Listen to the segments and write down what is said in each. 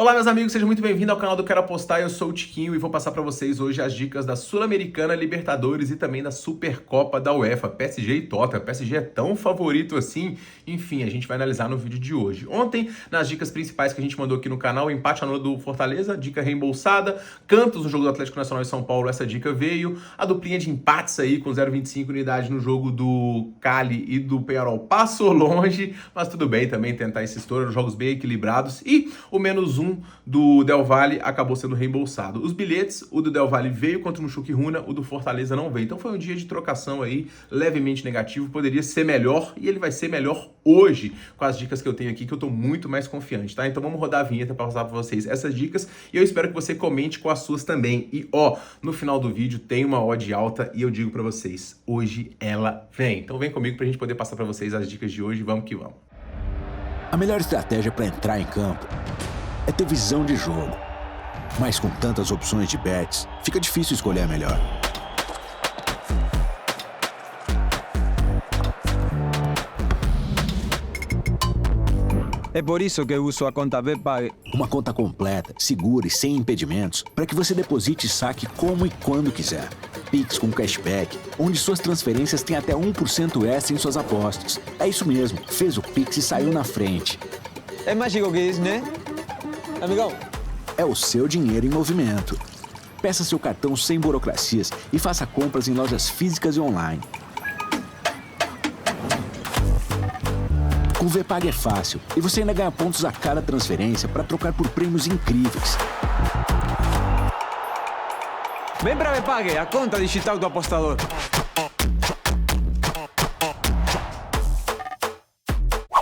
Olá meus amigos, sejam muito bem-vindos ao canal do Quero Apostar, eu sou o Tiquinho e vou passar para vocês hoje as dicas da Sul-Americana, Libertadores e também da Supercopa da UEFA, PSG e Tottenham. PSG é tão favorito assim? Enfim, a gente vai analisar no vídeo de hoje. Ontem, nas dicas principais que a gente mandou aqui no canal, empate anulado do Fortaleza, dica reembolsada, cantos no jogo do Atlético Nacional e São Paulo, essa dica veio, a duplinha de empates aí com 0,25 unidade no jogo do Cali e do Peñarol passou longe, mas tudo bem também tentar esse estouro, jogos bem equilibrados e o -1 do Del Valle acabou sendo reembolsado. Os bilhetes, o do Del Valle veio contra o Mushuc Runa, o do Fortaleza não veio. Então foi um dia de trocação aí, levemente negativo, poderia ser melhor e ele vai ser melhor hoje com as dicas que eu tenho aqui, que eu tô muito mais confiante, tá? Então vamos rodar a vinheta para passar para vocês essas dicas e eu espero que você comente com as suas também. E ó, no final do vídeo tem uma odd alta e eu digo para vocês, hoje ela vem. Então vem comigo pra gente poder passar para vocês as dicas de hoje, vamos que vamos. A melhor estratégia para entrar em campo é ter visão de jogo. Mas com tantas opções de bets, fica difícil escolher a melhor. É por isso que eu uso a conta Betpague. Uma conta completa, segura e sem impedimentos, para que você deposite e saque como e quando quiser. Pix com cashback, onde suas transferências têm até 1% extra em suas apostas. É isso mesmo, fez o Pix e saiu na frente. É mágico que isso, né? Amigão. É o seu dinheiro em movimento. Peça seu cartão sem burocracias e faça compras em lojas físicas e online. Com o Vpag é fácil e você ainda ganha pontos a cada transferência para trocar por prêmios incríveis. Vem pra Betpague, a conta digital do apostador.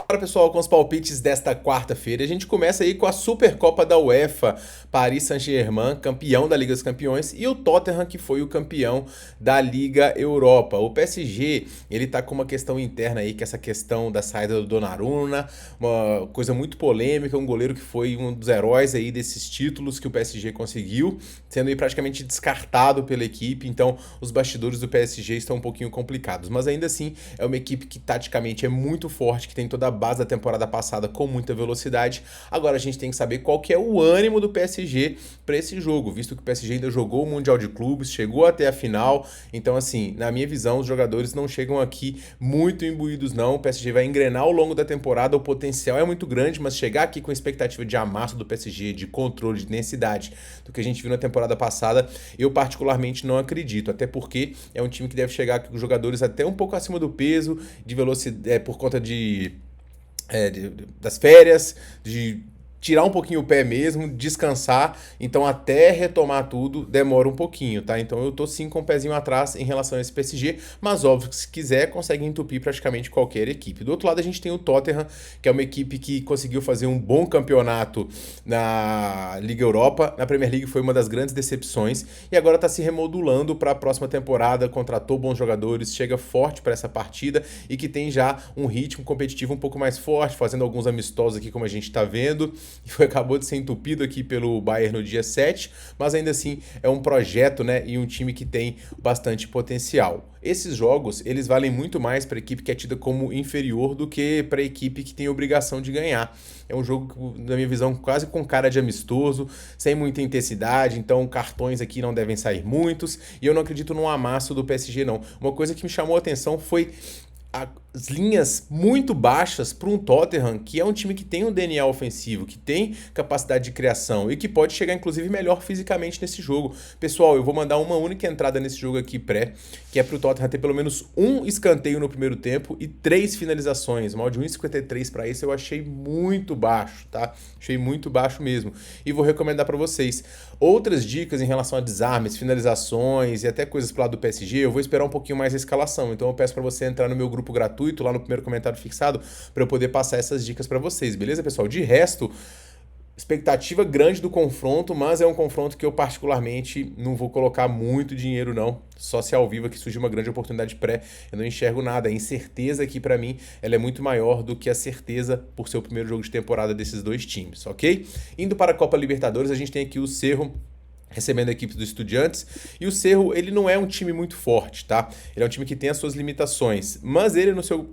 Agora, pessoal, com os palpites desta quarta-feira, a gente começa aí com a Supercopa da UEFA, Paris Saint-Germain, campeão da Liga dos Campeões, e o Tottenham, que foi o campeão da Liga Europa. O PSG, ele tá com uma questão interna aí, que é essa questão da saída do Donnarumma, uma coisa muito polêmica, um goleiro que foi um dos heróis aí desses títulos que o PSG conseguiu, sendo aí praticamente descartado pela equipe, então os bastidores do PSG estão um pouquinho complicados, mas ainda assim é uma equipe que taticamente é muito forte, que tem toda a base da temporada passada com muita velocidade. Agora a gente tem que saber qual que é o ânimo do PSG para esse jogo, visto que o PSG ainda jogou o Mundial de Clubes, chegou até a final, então assim, na minha visão, os jogadores não chegam aqui muito imbuídos não, o PSG vai engrenar ao longo da temporada, o potencial é muito grande, mas chegar aqui com a expectativa de amasso do PSG, de controle, de densidade, do que a gente viu na temporada passada, eu particularmente não acredito, até porque é um time que deve chegar com jogadores até um pouco acima do peso, de velocidade, por conta das férias, de tirar um pouquinho o pé mesmo, descansar, então até retomar tudo demora um pouquinho, tá? Então eu tô sim com o pezinho atrás em relação a esse PSG, mas óbvio que se quiser consegue entupir praticamente qualquer equipe. Do outro lado a gente tem o Tottenham, que é uma equipe que conseguiu fazer um bom campeonato na Liga Europa, na Premier League foi uma das grandes decepções e agora tá se remodulando para a próxima temporada, contratou bons jogadores, chega forte para essa partida e que tem já um ritmo competitivo um pouco mais forte, fazendo alguns amistosos aqui como a gente tá vendo, e acabou de ser entupido aqui pelo Bayern no dia 7, mas ainda assim é um projeto, né, e um time que tem bastante potencial. Esses jogos, eles valem muito mais para a equipe que é tida como inferior do que para a equipe que tem obrigação de ganhar. É um jogo, na minha visão, quase com cara de amistoso, sem muita intensidade, então cartões aqui não devem sair muitos, e eu não acredito no amasso do PSG não. Uma coisa que me chamou a atenção foi as linhas muito baixas para um Tottenham, que é um time que tem um DNA ofensivo, que tem capacidade de criação e que pode chegar inclusive melhor fisicamente nesse jogo. Pessoal, eu vou mandar uma única entrada nesse jogo aqui que é para o Tottenham ter pelo menos um escanteio no primeiro tempo e 3 finalizações. Mal de 1,53 para isso eu achei muito baixo, tá? Achei muito baixo mesmo. E vou recomendar para vocês outras dicas em relação a desarmes, finalizações e até coisas para lado do PSG. Eu vou esperar um pouquinho mais a escalação, então eu peço para você entrar no meu grupo gratuito lá no primeiro comentário fixado para eu poder passar essas dicas para vocês, beleza, pessoal? De resto, expectativa grande do confronto, mas é um confronto que eu particularmente não vou colocar muito dinheiro não, só se ao vivo aqui surgir uma grande oportunidade pré, eu não enxergo nada, a incerteza aqui para mim, ela é muito maior do que a certeza por ser o primeiro jogo de temporada desses dois times, ok? Indo para a Copa Libertadores, a gente tem aqui o Cerro recebendo a equipe do Estudiantes, e o Cerro, ele não é um time muito forte, tá? Ele é um time que tem as suas limitações, mas ele no seu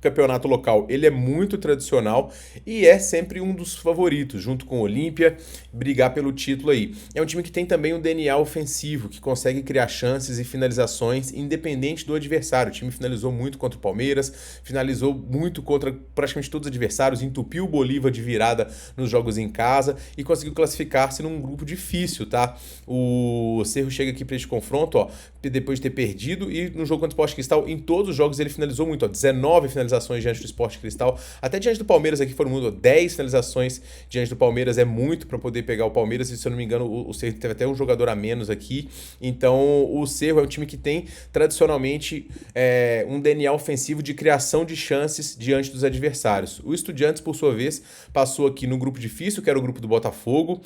campeonato local, ele é muito tradicional e é sempre um dos favoritos, junto com o Olímpia, brigar pelo título aí. É um time que tem também um DNA ofensivo, que consegue criar chances e finalizações independente do adversário. O time finalizou muito contra o Palmeiras, finalizou muito contra praticamente todos os adversários, entupiu o Bolívar de virada nos jogos em casa e conseguiu classificar-se num grupo difícil, tá? O Cerro chega aqui para este confronto, ó, depois de ter perdido, e no jogo contra o Sport Cristal, em todos os jogos ele finalizou muito, ó, 19 finalizações diante do Sport Cristal, até diante do Palmeiras aqui foram muito, ó, 10 finalizações diante do Palmeiras, é muito para poder pegar o Palmeiras, e se eu não me engano o Cerro teve até um jogador a menos aqui, então o Cerro é um time que tem tradicionalmente um DNA ofensivo de criação de chances diante dos adversários. O Estudiantes, por sua vez, passou aqui no grupo difícil, que era o grupo do Botafogo,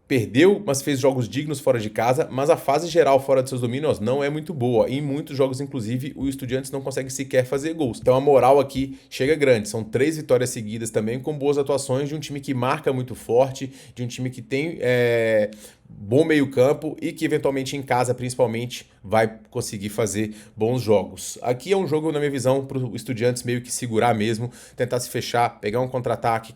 perdeu, mas fez jogos dignos fora de casa, mas a fase geral fora de seus domínios não é muito boa. Em muitos jogos, inclusive, o Estudiantes não consegue sequer fazer gols. Então a moral aqui chega grande. São 3 vitórias seguidas também, com boas atuações de um time que marca muito forte, de um time que tem bom meio campo e que eventualmente em casa, principalmente, vai conseguir fazer bons jogos. Aqui é um jogo, na minha visão, para o Estudiantes meio que segurar mesmo, tentar se fechar, pegar um contra-ataque,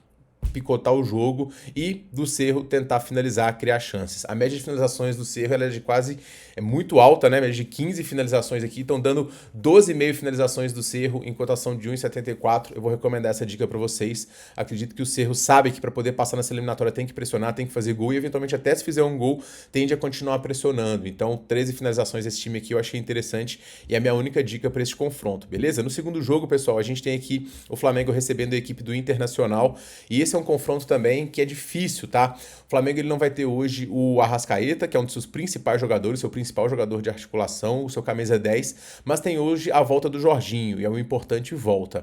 picotar o jogo e do Cerro tentar finalizar, criar chances. A média de finalizações do Cerro ela é muito alta, né? A média de 15 finalizações aqui, estão dando 12,5 finalizações do Cerro em cotação de 1,74. Eu vou recomendar essa dica para vocês. Acredito que o Cerro sabe que para poder passar nessa eliminatória tem que pressionar, tem que fazer gol e eventualmente até se fizer um gol tende a continuar pressionando. Então 13 finalizações desse time aqui eu achei interessante e é a minha única dica para esse confronto, beleza? No segundo jogo, pessoal, a gente tem aqui o Flamengo recebendo a equipe do Internacional e esse é um confronto também que é difícil, tá? O Flamengo ele não vai ter hoje o Arrascaeta, que é um dos seus principais jogadores, seu principal jogador de articulação, o seu camisa 10, mas tem hoje a volta do Jorginho, e é uma importante volta.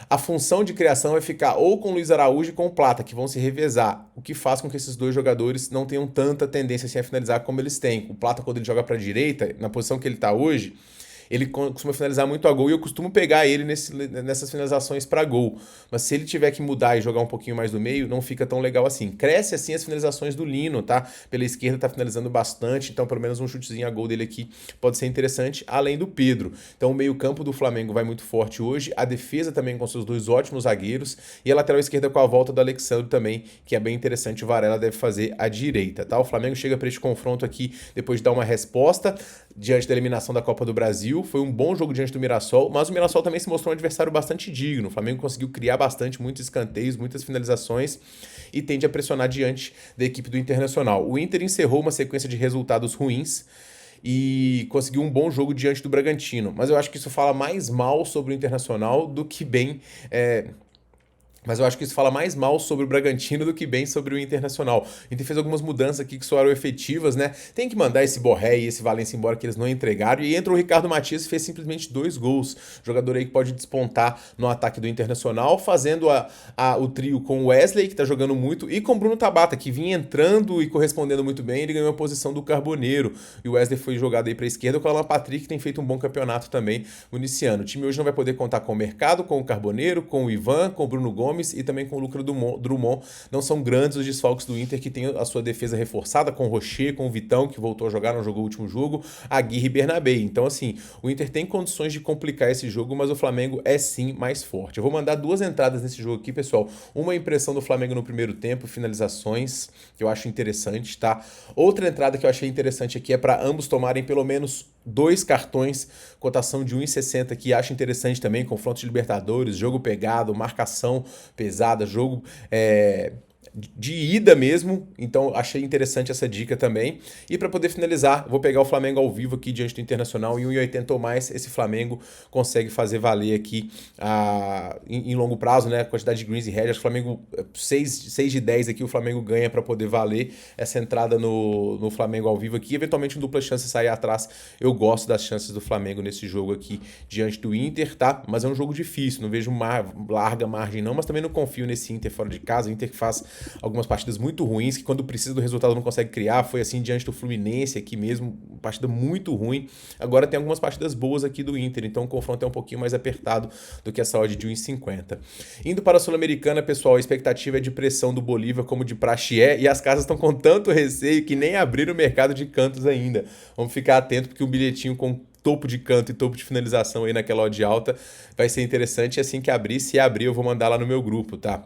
A função de criação vai ficar ou com o Luiz Araújo e com o Plata, que vão se revezar, o que faz com que esses dois jogadores não tenham tanta tendência assim a finalizar como eles têm. O Plata, quando ele joga para a direita, na posição que ele está hoje, ele costuma finalizar muito a gol e eu costumo pegar ele nessas finalizações para gol. Mas se ele tiver que mudar e jogar um pouquinho mais do meio, não fica tão legal assim. Cresce assim as finalizações do Lino, tá? Pela esquerda tá finalizando bastante, então pelo menos um chutezinho a gol dele aqui pode ser interessante, além do Pedro. Então o meio-campo do Flamengo vai muito forte hoje, a defesa também com seus dois ótimos zagueiros e a lateral esquerda com a volta do Alexandre também, que é bem interessante, o Varela deve fazer à direita, tá? O Flamengo chega para este confronto aqui depois de dar uma resposta diante da eliminação da Copa do Brasil. Foi um bom jogo diante do Mirassol, mas o Mirassol também se mostrou um adversário bastante digno. O Flamengo conseguiu criar bastante, muitos escanteios, muitas finalizações e tende a pressionar diante da equipe do Internacional. O Inter encerrou uma sequência de resultados ruins e conseguiu um bom jogo diante do Bragantino, mas eu acho que isso fala mais mal sobre o Internacional do que bem... Mas eu acho que isso fala mais mal sobre o Bragantino do que bem sobre o Internacional. A gente fez algumas mudanças aqui que soaram efetivas, né? Tem que mandar esse Borré e esse Valencia embora que eles não entregaram. E entra o Ricardo Matias e fez simplesmente 2 gols. Jogador aí que pode despontar no ataque do Internacional, fazendo o trio com o Wesley, que tá jogando muito, e com o Bruno Tabata, que vinha entrando e correspondendo muito bem. Ele ganhou a posição do Carboneiro. E o Wesley foi jogado aí pra esquerda com o Alan Patrick, que tem feito um bom campeonato também iniciando. O time hoje não vai poder contar com o Mercado, com o Carboneiro, com o Ivan, com o Bruno Gomes e também com o Lucas Drummond. Não são grandes os desfalques do Inter, que tem a sua defesa reforçada com o Rocher, com o Vitão, que voltou a jogar, não jogou o último jogo, Aguirre e Bernabé. Então, assim, o Inter tem condições de complicar esse jogo, mas o Flamengo é sim mais forte. Eu vou mandar 2 entradas nesse jogo aqui, pessoal. Uma impressão do Flamengo no primeiro tempo, finalizações, que eu acho interessante, tá? Outra entrada que eu achei interessante aqui é para ambos tomarem pelo menos 2 cartões, cotação de 1,60, que acho interessante também, confronto de Libertadores, jogo pegado, marcação pesada, jogo de ida mesmo, então achei interessante essa dica também. E para poder finalizar, vou pegar o Flamengo ao vivo aqui diante do Internacional, em 1,80 ou mais, esse Flamengo consegue fazer valer aqui em longo prazo, né, a quantidade de greens e hedges. O Flamengo 6 de 10 aqui, o Flamengo ganha para poder valer essa entrada no Flamengo ao vivo aqui. Eventualmente, dupla chance sair atrás, eu gosto das chances do Flamengo nesse jogo aqui diante do Inter, tá? Mas é um jogo difícil, não vejo uma larga margem não, mas também não confio nesse Inter fora de casa. O Inter que faz algumas partidas muito ruins, que quando precisa do resultado não consegue criar. Foi assim diante do Fluminense aqui mesmo, partida muito ruim. Agora tem algumas partidas boas aqui do Inter, então o confronto é um pouquinho mais apertado do que essa odd de 1,50. Indo para a Sul-Americana, pessoal, a expectativa é de pressão do Bolívar como de praxe e as casas estão com tanto receio que nem abriram o mercado de cantos ainda. Vamos ficar atento porque o bilhetinho com topo de canto e topo de finalização aí naquela odd alta. Vai ser interessante, assim que abrir, se abrir eu vou mandar lá no meu grupo, tá?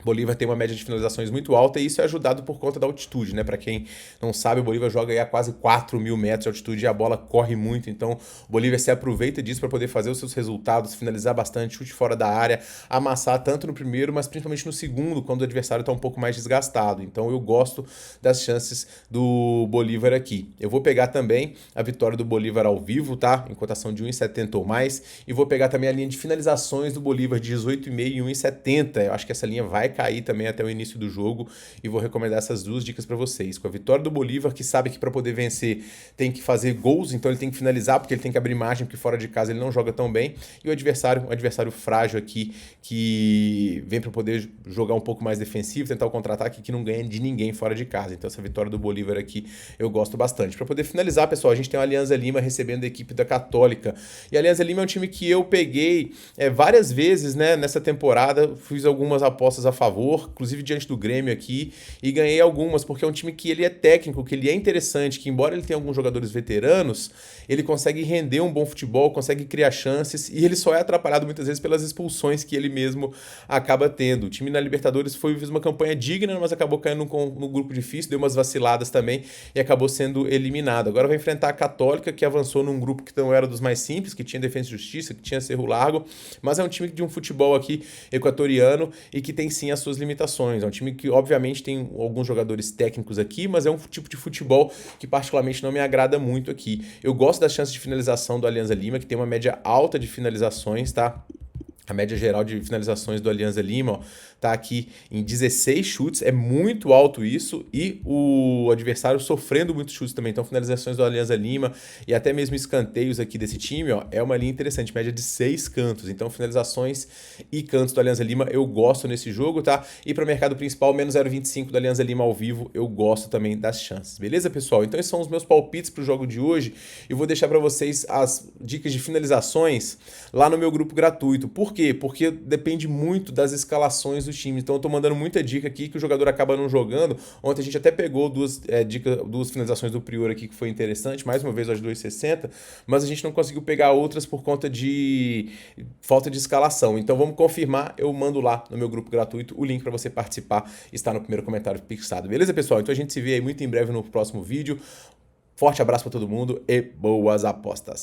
Bolívar tem uma média de finalizações muito alta e isso é ajudado por conta da altitude, né? Para quem não sabe, o Bolívar joga aí a quase 4.000 metros de altitude e a bola corre muito, então o Bolívar se aproveita disso para poder fazer os seus resultados, finalizar bastante, chute fora da área, amassar tanto no primeiro, mas principalmente no segundo, quando o adversário está um pouco mais desgastado. Então eu gosto das chances do Bolívar aqui. Eu vou pegar também a vitória do Bolívar ao vivo, tá? Em cotação de 1,70 ou mais, e vou pegar também a linha de finalizações do Bolívar de 18,5 e 1,70. Eu acho que essa linha vai cair também até o início do jogo e vou recomendar essas duas dicas para vocês. Com a vitória do Bolívar, que sabe que para poder vencer tem que fazer gols, então ele tem que finalizar porque ele tem que abrir margem, porque fora de casa ele não joga tão bem, e o adversário, um adversário frágil aqui que vem para poder jogar um pouco mais defensivo, tentar o contra-ataque, que não ganha de ninguém fora de casa. Então essa vitória do Bolívar aqui eu gosto bastante. Para poder finalizar, pessoal, a gente tem a Alianza Lima recebendo a equipe da Católica, e a Alianza Lima é um time que eu peguei várias vezes, né, nessa temporada, fiz algumas apostas a favor, inclusive diante do Grêmio aqui, e ganhei algumas, porque é um time que ele é técnico, que ele é interessante, que embora ele tenha alguns jogadores veteranos, ele consegue render um bom futebol, consegue criar chances, e ele só é atrapalhado muitas vezes pelas expulsões que ele mesmo acaba tendo. O time na Libertadores fez uma campanha digna, mas acabou caindo no grupo difícil, deu umas vaciladas também, e acabou sendo eliminado. Agora vai enfrentar a Católica, que avançou num grupo que não era dos mais simples, que tinha Defensa e Justiça, que tinha Cerro Largo, mas é um time de um futebol aqui equatoriano, e que tem sim as suas limitações. É um time que, obviamente, tem alguns jogadores técnicos aqui, mas é um tipo de futebol que particularmente não me agrada muito aqui. Eu gosto das chances de finalização do Alianza Lima, que tem uma média alta de finalizações, tá? A média geral de finalizações do Alianza Lima, ó, tá aqui em 16 chutes, é muito alto isso, e o adversário sofrendo muitos chutes também. Então, finalizações do Alianza Lima e até mesmo escanteios aqui desse time, ó, é uma linha interessante, média de 6 cantos. Então, finalizações e cantos do Alianza Lima eu gosto nesse jogo, tá? E para o mercado principal, menos 0,25 do Alianza Lima ao vivo, eu gosto também das chances. Beleza, pessoal? Então, esses são os meus palpites para o jogo de hoje. Eu vou deixar para vocês as dicas de finalizações lá no meu grupo gratuito. Por quê? Porque depende muito das escalações do time. Então eu tô mandando muita dica aqui que o jogador acaba não jogando. Ontem a gente até pegou duas finalizações do Prior aqui que foi interessante, mais uma vez as 2,60, mas a gente não conseguiu pegar outras por conta de falta de escalação. Então vamos confirmar, eu mando lá no meu grupo gratuito o link para você participar, está no primeiro comentário fixado. Beleza, pessoal? Então a gente se vê aí muito em breve no próximo vídeo. Forte abraço para todo mundo e boas apostas!